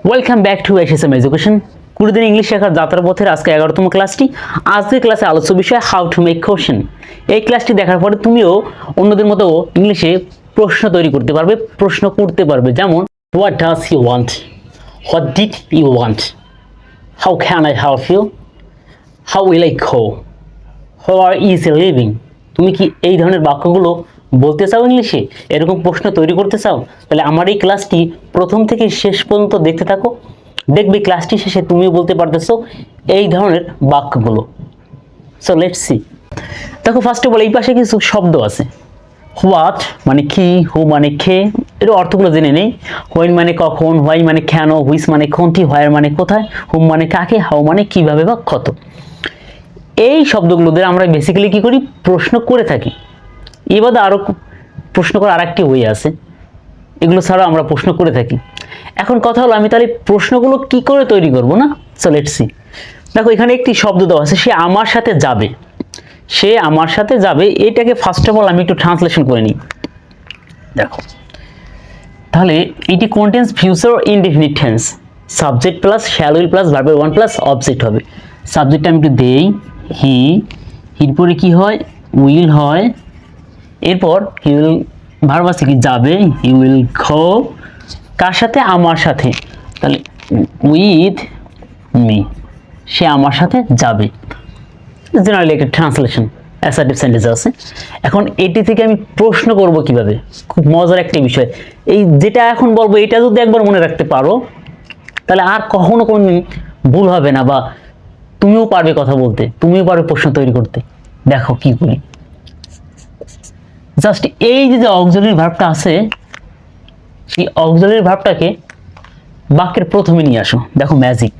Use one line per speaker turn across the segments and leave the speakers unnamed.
Welcome back to SSM education. কুড়িদিন English শেখার যাত্রার পথের আজকে 11তম ক্লাসটি। আজকের ক্লাসে আলোচ্য বিষয় হাউ টু মেক কোশ্চেন। এই ক্লাসটি দেখার পরে তুমিও অন্যদের মতো ইংলিশে প্রশ্ন তৈরি করতে পারবে, প্রশ্ন করতে পারবে। যেমন what does you want, what did you want, how can I help you, how will I go, where is a living. তুমি কি এই ধরনের বাক্যগুলো বলতে চাও ইংলিশে, এরকম প্রশ্ন তৈরি করতে চাও? তাহলে আমার এই ক্লাসটি প্রথম থেকে শেষ পর্যন্ত দেখতে থাকো। দেখবে ক্লাসটি শেষে তুমিও বলতে পারতেছো এই ধরনের বাক্যগুলো। So let's see. দেখো ফার্স্ট অফ অল এই পাশে কিছু শব্দ আছে। হোয়াট মানে কি, হু মানে খে, এর অর্থগুলো জেনে নেই। হোয়েন মানে কখন, হোয়াই মানে কেন, হুইচ মানে কোনটি, হোয়ার মানে কোথায়, হুম মানে কাকে, হাউ মানে কিভাবে বা কত। এই শব্দগুলো দিয়ে আমরা বেসিক্যালি কি করি, প্রশ্ন করে থাকি। এবার আরো প্রশ্ন করার আরেকটি ওয়ে আছে, এগুলো ছাড়াও আমরা প্রশ্ন করে থাকি। এখন কথা হলো আমি তাহলে প্রশ্নগুলো কি করে তৈরি করব না। So let's see. দেখো এখানে একটি শব্দ দেওয়া আছে, সে আমার সাথে যাবে। সে আমার সাথে যাবে, এটাকে ফার্স্ট অফ অল আমি একটু ট্রান্সলেশন করে নিই। দেখো তাহলে এটি contains future indefinite tense, subject plus shall will plus ভার্বের ওয়ান প্লাস অবজেক্ট হবে। সাবজেক্টটা আমি একটু দেই, হি, হির পরে কি হয়, উইল হয়। এরপর হি উইল ভার্ব আছে কি, যাবে, হি উইল গো। কার সাথে, আমার সাথে। তাহলে উইথ মি, সে আমার সাথে যাবে। জেনারেলি একটা ট্রান্সলেশন অ্যাসার্টিভ সেন্টেন্স আছে। এখন এটি থেকে আমি প্রশ্ন করব কিভাবে, খুব মজার একটা বিষয়। এই যেটা এখন বলবো এটা যদি একবার মনে রাখতে পারো তাহলে আর কখনো কোনোদিন ভুল হবে না, বা তুমিও পারবে কথা বলতে, তুমিও পারবে প্রশ্ন তৈরি করতে। দেখো কি করি। জাস্ট এই যে অক্সিলারি ভার্বটা আছে, সেই অক্সিলারি ভার্বটাকে বাক্যের প্রথমে নিয়ে আসো। দেখো magic,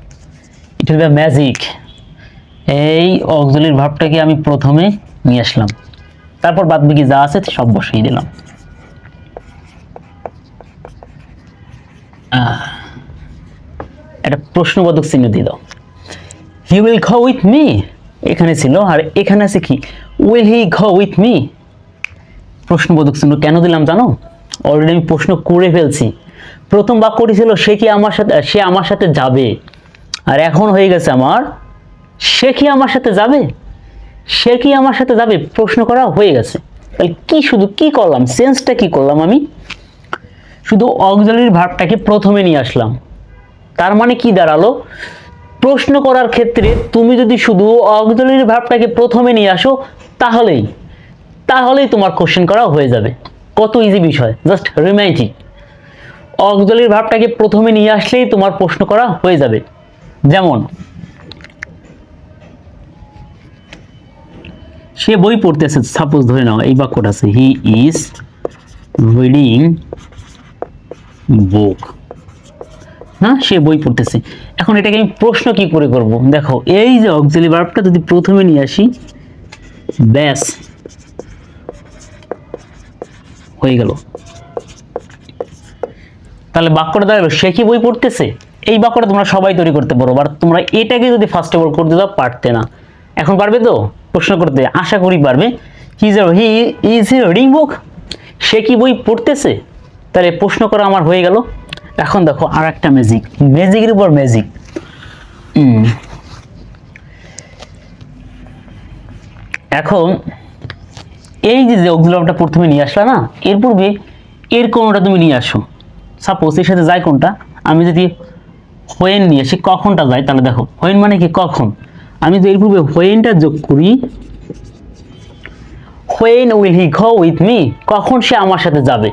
it will be magic. এই অক্সিলারি ভার্বটাকে আমি প্রথমে নিয়ে আসলাম, তারপর বাদ বাকি যা আছে সব বসিয়ে দিলাম। একটা প্রশ্নবোধক চিহ্ন দিয়ে দাও। He will go with me এখানে ছিল, আর এখানে আছে কি, will he go with me. প্রশ্নবোধক চিহ্ন কেন দিলাম জানো? অলরেডি আমি প্রশ্ন করে ফেলছি। প্রথম বাক্যটি ছিল সে কি আমার সাথে, সে আমার সাথে যাবে, আর এখন হয়ে গেছে আমার সে কি আমার সাথে যাবে, সে কি আমার সাথে যাবে, প্রশ্ন করা হয়ে গেছে। তাহলে কি শুধু কি করলাম, সেন্সটা কি করলাম, আমি শুধু অক্সিলারি ভার্বটাকে প্রথমে নিয়ে আসলাম। তার মানে কি দাঁড়ালো, প্রশ্ন করার ক্ষেত্রে তুমি যদি শুধু অক্সিলারি ভার্বটাকে প্রথমে নিয়ে আসো তাহলেই তোমার কোশ্চেন করা হয়ে যাবে। কত ইজি বিষয়, জাস্ট রিমাইন্ড ইট। অক্সিলারি ভার্বটাকে প্রথমে নিয়ে আসলেই তোমার প্রশ্ন করা হয়ে যাবে। যেমন সে বই পড়তেছে, সাপোজ ধরে নাও এই বাক্যটা আছে, হি ইজ রিডিং বুক। হ্যাঁ, সে বই পড়তেছে। এখন এটাকে আমি প্রশ্ন কি করে করব, দেখো এই যে অক্সিলারি ভার্বটা যদি প্রথমে নিয়ে আসি, ব্যাস হয়ে গেল। তাহলে বাক্যটা দাঁড়ালো সে কি বই পড়তেছে। এই বাক্যটা তোমরা সবাই তৈরি করতে পারো, বাট তোমরা এটাকে যদি ফার্স্ট অফ অল করতে দাও পারতে না। এখন পারবে তো প্রশ্ন করতে, আশা করি পারবে। হি ইজ রিডিং বুক, সে কি বই পড়তেছে। তাহলে প্রশ্ন করা আমার হয়ে গেল। এখন দেখো আর একটা ম্যাজিক, ম্যাজিকের উপর ম্যাজিক। এখন এই যে অক্সিলারিটা প্রথমে নিয়ে আসলা না, এর পূর্বে এর কোনটা তুমি নিয়ে আসো। সাপোজ এর সাথে যায় কোনটা, আমি যদি হোয়েন নিয়ে আসি, কখনটা যায়, তাহলে দেখো হোয়েন মানে কি, কখন। আমি যদি এর পূর্বে হোয়েনটা যোগ করি, when will he go with me, কখন সে আমার সাথে যাবে,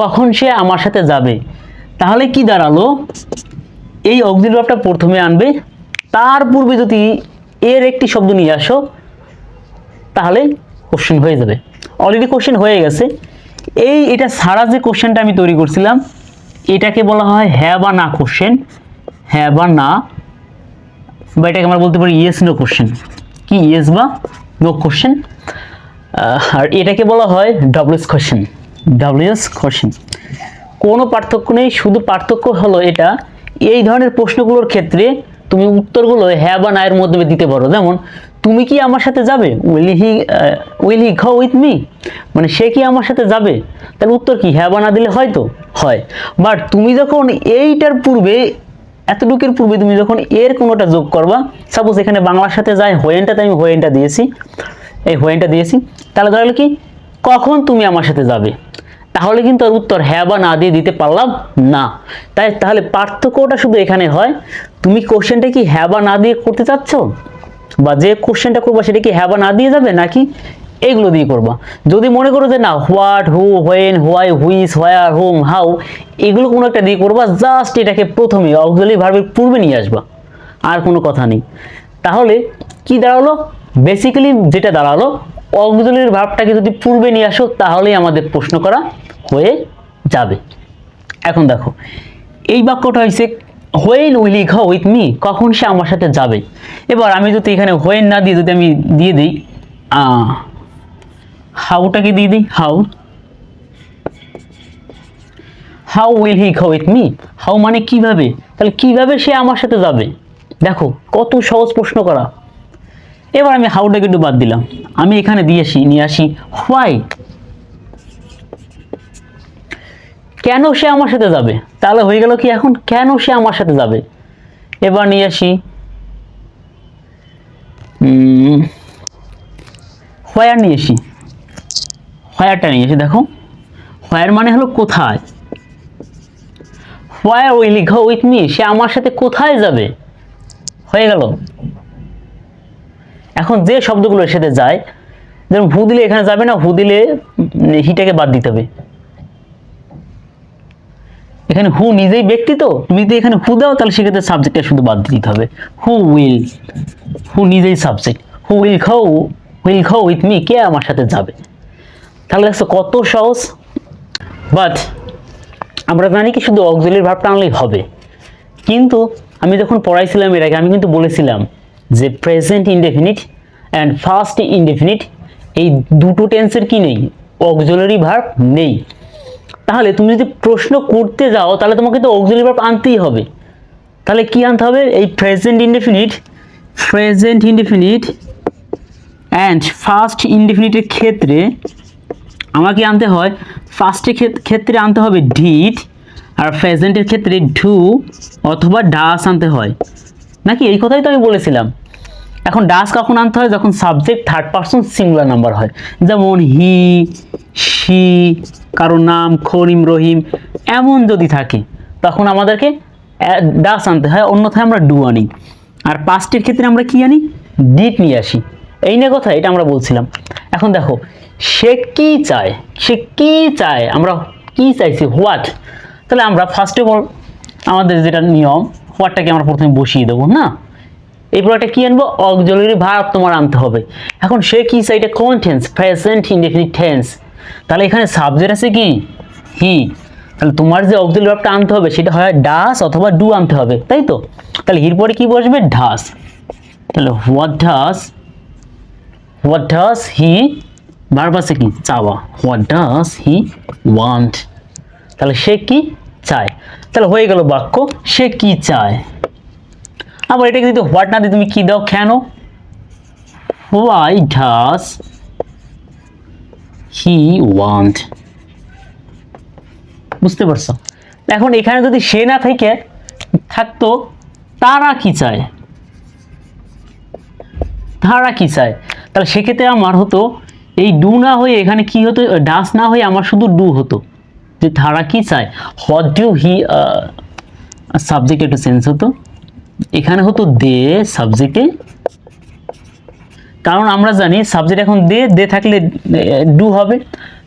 কখন সে আমার সাথে যাবে। তাহলে কি দাঁড়ালো, এই অক্সিলারি ভার্বটা প্রথমে আনবে, তার পূর্বে যদি এর একটি শব্দ নিয়ে আসো তাহলে কোশ্চেন হয়ে যাবে। অলরেডি কোশ্চেন হয়ে গেছে। এটা ছাড়া যে কোশ্চেনটা আমি তৈরি করছিলাম এটাকে বলা হয় হ্যাঁ বা না কোশ্চেন, হ্যাঁ বা না, বা এটাকে আমরা বলতে পারি ইয়েস নো কোশ্চেন। কি ইয়েস বা নো কোশ্চেন। আর এটাকে বলা হয় ডব্লিউএস কোশ্চেন, ডব্লিউএস কোশ্চেন। কোনো পার্থক্য নেই, শুধু পার্থক্য হলো এটা, এই ধরনের প্রশ্নগুলোর ক্ষেত্রে তুমি উত্তরগুলো হ্যাঁ বা না এর মধ্যে দিতে পারো। যেমন তুমি কি আমার সাথে যাবে, will he go with me, মানে সে কি আমার সাথে যাবে, তার উত্তর কি হ্যাঁ বা না দিলে হয় তো হয়। বাট তুমি যখন এইটার পূর্বে, এতটুকুর পূর্বে তুমি যখন এর কোনোটা যোগ করবা, সাপোজ এখানে বাংলার সাথে যায় হোয়েনটাতে, আমি হোয়েনটা দিয়েছি, এই হোয়েনটা দিয়েছি, তাহলে ধরো কি কখন তুমি আমার সাথে যাবে, তাহলে কিন্তু আর উত্তর হ্যাঁ বা না দিয়ে দিতে পারলাম না। তাহলে পার্থক্যটা শুধু এখানে হয়, তুমি কোশ্চেনটা কি হ্যাঁ বা না দিয়ে করতে চাচ্ছ, বা যে কোশ্চেনটা করবা সেটা কি হ্যাঁ বা না দিয়ে যাবে, নাকি এগুলো দিয়ে করবা। যদি মনে করো যে না what, who, when, why, which, where, home, how, এগুলো কোনো একটা দিয়ে করবা, জাস্ট এটাকে প্রথমে অক্সিলারি ভার্বের পূর্বে নিয়ে আসবা, আর কোনো কথা নেই। তাহলে কি দাঁড়ালো, বেসিক্যালি যেটা দাঁড়ালো, অক্সিলারি ভার্বটাকে যদি পূর্বে নিয়ে আসো তাহলেই আমাদের প্রশ্ন করা হয়ে যাবে। এখন দেখো এই বাক্যটা হয়েছে when will he go with me, কখন সে আমার সাথে যাবে। এবার আমি যদি এখানে হোয়েন না দিয়ে যদি আমি দিয়ে দিই হাউটাকে দিয়ে দিই, how will he go with me, how মানে কিভাবে, তাহলে কিভাবে সে আমার সাথে যাবে, দেখো কত সহজ প্রশ্ন করা। এবার আমি হাউটাকে একটু বাদ দিলাম, আমি এখানে নিয়ে আসি হোয়াই, কেন সে আমার সাথে যাবে, তাহলে হয়ে গেল কি এখন কেন সে আমার সাথে যাবে। এবার নিয়ে আসি হোয়ার, নিয়ে আসি হোয়ারটা নিয়ে আসি, দেখো হোয়ার মানে হলো কোথায়, where will he go with me, সে আমার সাথে কোথায় যাবে, হয়ে গেল। এখন যে শব্দগুলো এর সাথে যায়, যেমন হু দিলে এখানে যাবে না, হু দিলে হিটাকে বাদ দিতে হবে, এখানে হু নিজেই ব্যক্তি, তো তুমি যদি এখানে হু দাও তাহলে সেক্ষেত্রে সাবজেক্টটা শুধু বাদ দিতে হবে, হু উইল, হু নিজেই subject, who will go with me, কে আমার সাথে যাবে। তাহলে দেখছো কত সহজ। বাট আমরা জানি কি শুধু অক্সিলারি ভার্বটা আনলেই হবে, কিন্তু আমি যখন পড়াইছিলাম এর আগে আমি কিন্তু বলেছিলাম যে present indefinite and first indefinite এই দুটো টেন্সের কি নেই, অক্সিলারি ভার্ব নেই। তাহলে তুমি যদি প্রশ্ন করতে যাও তাহলে তোমাকে তো অক্সিলারি ভার্ব আনতেই হবে। তাহলে কি আনতে হবে, এই প্রেজেন্ট ইনডেফিনিট অ্যান্ড ফার্স্ট ইনডেফিনিটের ক্ষেত্রে আমাকে আনতে হয়, ফার্স্টের ক্ষেত্রে আনতে হবে ডিড, আর প্রেজেন্টের ক্ষেত্রে ডু অথবা ডাস আনতে হয়, নাকি এই কথাই তো আমি বলেছিলাম। এখন ডাস কখন আনতে হয়, যখন subject third person singular number হয়, যেমন হি, শি, কারো নাম করিম, রহিম, এমন যদি থাকে তখন আমাদেরকে ডাস আনতে হয়, অন্যথায় আমরা ডু আনি। আর পাস্টের ক্ষেত্রে আমরা কি আনি, ডিড নিয়ে আসি। এই নিয়ে কথা, এটা আমরা বলছিলাম। এখন দেখো সে কি চায়, আমরা কি চাইছি, হোয়াট। তাহলে আমরা ফার্স্ট অফ অল আমাদের যেটা নিয়ম, হোয়াটটাকে আমরা প্রথমে বসিয়ে দেবো না, এই প্রোডাক্টটা কি আনবো, অক্সিলারি ভার্ব তোমার আনতে হবে। এখন সে কি চাই, এটা কোন টেন্স, প্রেজেন্ট ইনডেফিনিট টেন্স, তাহলে এখানে সাবজেক্ট আছে কি হি, তাহলে তোমার যে অক্সিলারি ভার্বটা আনতে হবে সেটা হয় ডাস অথবা ডু আনতে হবে, তাই তো। তাহলে হির পরে কি বসবে, ডাস, তাহলে হোয়াট ডাস হি, ভার্ব আছে কি চাওয়া, হোয়াট ডাস হি ওয়ান্ট, তাহলে সে কি চায়। তাহলে হয়ে গেল বাক্য, সে কি চায়। আবার এটাকে যদি হোয়াট না দিয়ে তুমি কি দাও, কেন, হোয়াই ডাস হি ওয়ান্ট, বুঝতে পারছো। এখন এখানে যদি সে না থেকে থাকতো তারা কি চায়, তাহলে সেক্ষেত্রে আমার হতো এই ডু না হয়ে এখানে কি হতো, ডাস না হয়ে আমার শুধু ডু হতো, যে তারা কি চায়। হোয়াট ডু হি, সাবজেক্ট একটু চেঞ্জ হতো, এখানে হতো দে সাবজেক্টে, কারণ আমরা জানি সাবজেক্ট এখন দে থাকলে ডু হবে,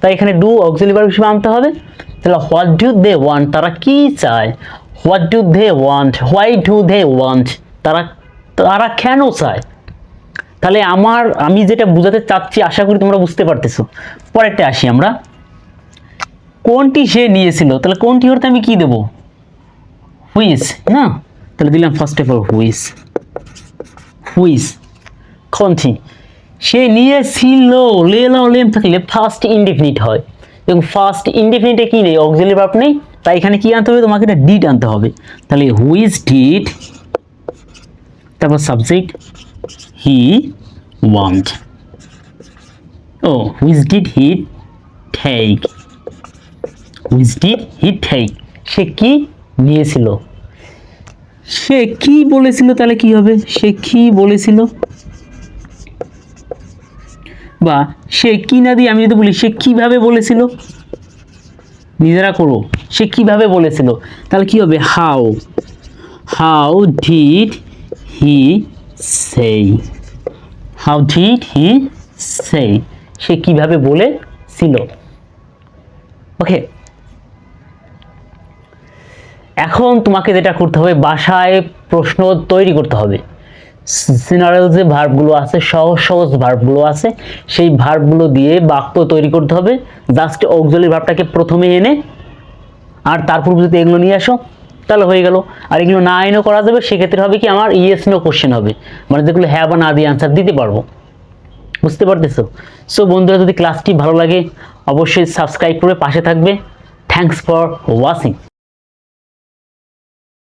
তাই এখানে ডু অক্সিলারি ভার্ব হিসেবে আনতে হবে। তাহলে হোয়াট ডু দে ওয়ান্ট, তারা কি চায়, what do they want, why do they want, তারা কেন চায়। তাহলে আমি যেটা বোঝাতে চাচ্ছি আশা করি তোমরা বুঝতে পারতেছো। পরেরটা আসি আমরা, কোনটি সে নিয়েছিল, তাহলে কোনটি হতে আমি কি দেবো, হুইচ না, তাহলে দিলাম ফার্স্ট অফ অল হুইচ, কোনটি সে নিয়েছিল, লেম থাকলে ফার্স্ট ইনডেফিনিট হয়, এবং ফার্স্ট ইনডেফিনিটে কি নেই, অক্সিলারি ভার্ব নেই, তাই এখানে কি আনতে হবে, তোমাকে এটা ডিড আনতে হবে। তাহলে হুইচ ডিড, তারপর subject he, want. Oh, which did he take? Which did he take? সে কি নিয়েছিল? সে কি বলেছিল, তাহলে কি হবে? সে কি বলেছিল, বা সে কি না দিয়ে আমি যদি বলি সে কিভাবে বলেছিল, নিজেরা করো, সে কিভাবে বলেছিল, তাহলে কি হবে? হাউ ডিড হি সেই, হাউ ডিড হি সেই, সে কিভাবে বলেছিল। ওকে, এখন তোমাকে যেটা করতে হবে, বাসায় প্রশ্ন তৈরি করতে হবে। সিনারিও যে ভার্বগুলো আছে, সহজ সহজ ভার্বগুলো আছে, সেই ভার্বগুলো দিয়ে বাক্য তৈরি করতে হবে। জাস্ট অক্সিলারি ভার্বটাকে প্রথমে এনে আর তারপর যদি এগুলো নিয়ে আসো তাহলে হয়ে গেল। আর এগুলো না এনেও করা যাবে, সেক্ষেত্রে হবে কি আমার ইয়েস নো কোশ্চেন হবে, মানে যেগুলো হ্যাঁ বা না দিয়ে আনসার দিতে পারবো। বুঝতে পারতেছো? সো বন্ধুরা, যদি ক্লাসটি ভালো লাগে অবশ্যই সাবস্ক্রাইব করে পাশে থাকবে। Thanks for watching.